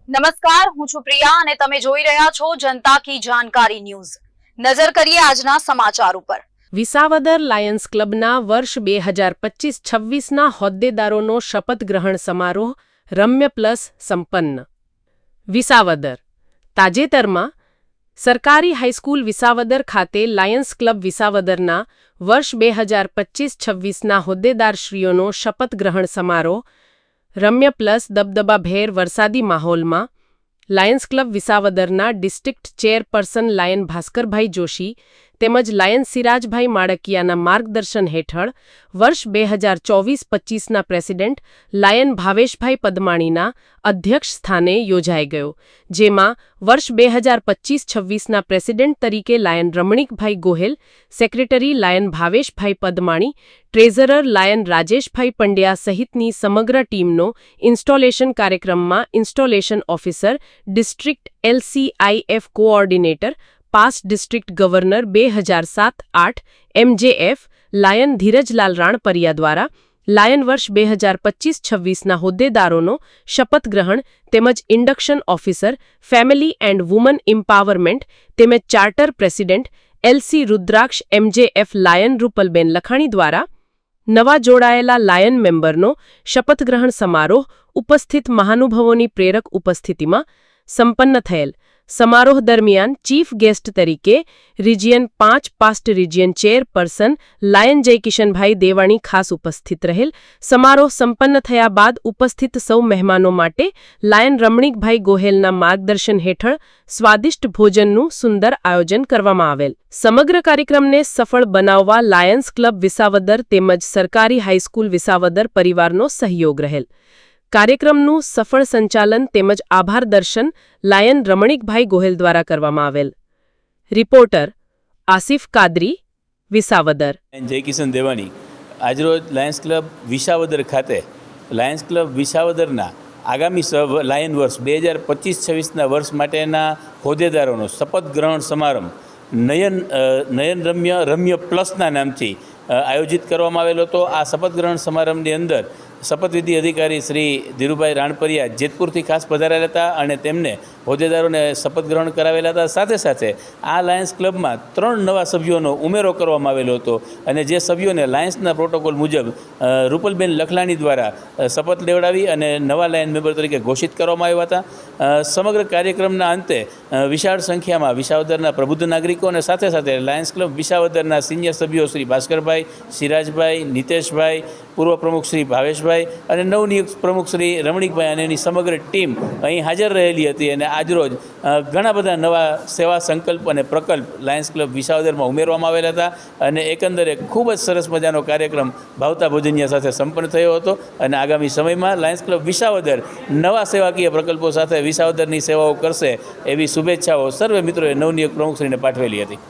નમસ્કાર, હું છું પ્રિયા અને તમે જોઈ રહ્યા છો જનતા કી જાણકારી ન્યૂઝ। નજર કરીએ આજના સમાચાર ઉપર। વિસાવદર લાયન્સ ક્લબના વર્ષ 2025-26ના હોદ્દેદારોનો શપથ ગ્રહણ સમારોહ રમ્ય પ્લસ સંપન્ન। વિસાવદર તાજેતરમાં સરકારી હાઈસ્કૂલ વિસાવદર ખાતે લાયન્સ ક્લબ વિસાવદરના વર્ષ 2025-26ના હોદ્દેદારશ્રીઓનો શપથ ગ્રહણ સમારોહ રમ્ય પ્લસ દબદબાભેર વરસાદી માહોલમાં લાયન્સ ક્લબ વિસાવદરના district chairperson Lion Bhaskarbhai Joshi તેમજ લાયન સિરાજભાઈ માળકિયાના માર્ગદર્શન હેઠળ વર્ષ 2024-25ના પ્રેસિડેન્ટ લાયન ભાવેશભાઈ પદમાણીના અધ્યક્ષ સ્થાને યોજાઈ ગયો, જેમાં વર્ષ 2025-26ના પ્રેસિડેન્ટ તરીકે Lion Ramnikbhai Gohel, secretary Lion Bhaveshbhai Padmani, treasurer Lion Rajeshbhai Pandya સહિતની સમગ્ર ટીમનો ઇન્સ્ટોલેશન કાર્યક્રમમાં installation officer, district LCIF coordinator, past district governor 2007-8 MJF Lion Dhirajlal Ranpariya દ્વારા લાયન વર્ષ 2025-26ના હોદ્દેદારોનો શપથ ગ્રહણ તેમજ induction officer, family and woman empowerment તેમજ charter president LC Rudraksh MJF Lion Rupalben Lakhani દ્વારા નવા જોડાયેલા લાયન મેમ્બરનો શપથ ગ્રહણ સમારોહ ઉપસ્થિત મહાનુભાવોની પ્રેરક ઉપસ્થિતિમાં સંપન્ન થયેલ। સમારોહ દરમિયાન ચીફ ગેસ્ટ તરીકે region 5 past region chairperson Lion Jaykishanbhai Devani ખાસ ઉપસ્થિત રહેલ। સમારોહ સંપન્ન થયા બાદ ઉપસ્થિત સૌ મહેમાનો માટે લાયન રમણીકભાઈ ગોહેલના માર્ગદર્શન હેઠળ સ્વાદિષ્ટ ભોજનનું સુંદર આયોજન કરવામાં આવેલ। સમગ્ર કાર્યક્રમને સફળ બનાવવા લાયન્સ ક્લબ વિસાવદર તેમજ સરકારી હાઈસ્કૂલ વિસાવદર પરિવારનો સહયોગ રહેલ। કાર્યક્રમનું સફળ સંચાલન તેમજ આભાર દર્શન લાયન રમણીકભાઈ ગોહેલ દ્વારા કરવામાં આવેલ। રિપોર્ટર આસિફ કાદરી, વિસાવદર। જયકિશન દેવાણી આજરોજ લાયન્સ ક્લબ વિસાવદર ખાતે લાયન્સ ક્લબ વિસાવદરના આગામી લાયન વર્ષ 2025-26ના વર્ષ માટેના હોદ્દેદારોનો શપથ ગ્રહણ સમારંભ નયન રમ્ય પ્લસના નામથી આયોજિત કરવામાં આવેલો હતો। આ શપથ ગ્રહણ સમારંભની અંદર શપથવિધિ અધિકારી શ્રી ધીરુભાઈ રાણપરિયા જેતપુરથી ખાસ પધારેલા હતા અને તેમને હોદ્દેદારોને શપથ ગ્રહણ કરાવેલા હતા। સાથે સાથે આ લાયન્સ ક્લબમાં 3 નવા સભ્યોનો ઉમેરો કરવામાં આવેલો હતો અને જે સભ્યોને લાયન્સના પ્રોટોકોલ મુજબ રૂપલબેન લખલાણી દ્વારા શપથ લેવડાવી અને નવા લાયન મેમ્બર તરીકે ઘોષિત કરવામાં આવ્યા હતા। સમગ્ર કાર્યક્રમના અંતે વિશાળ સંખ્યામાં વિસાવદરના પ્રબુદ્ધ નાગરિકો અને સાથે સાથે લાયન્સ ક્લબ વિસાવદરના સિનિયર સભ્યો શ્રી ભાસ્કરભાઈ, સિરાજભાઈ, નિતેશભાઈ, પૂર્વ પ્રમુખ શ્રી ભાવેશભાઈ અને નવનિયુક્ત પ્રમુખ શ્રી રમણીકભાઈ અને એની સમગ્ર ટીમ અહીં હાજર રહેલી હતી અને આજરોજ ઘણા બધા નવા સેવા સંકલ્પ અને પ્રકલ્પ લાયન્સ ક્લબ વિસાવદરમાં ઉમેરવામાં આવેલા હતા અને એકંદરે ખૂબ જ સરસ મજાનો કાર્યક્રમ ભાવતા ભોજનિયા સાથે સંપન્ન થયો હતો અને આગામી સમયમાં લાયન્સ ક્લબ વિસાવદર નવા સેવાકીય પ્રકલ્પો સાથે વિસાવદરની સેવાઓ કરશે એવી શુભેચ્છાઓ સર્વે મિત્રોએ નવનિયુક્ત પ્રમુખશ્રીને પાઠવેલી હતી।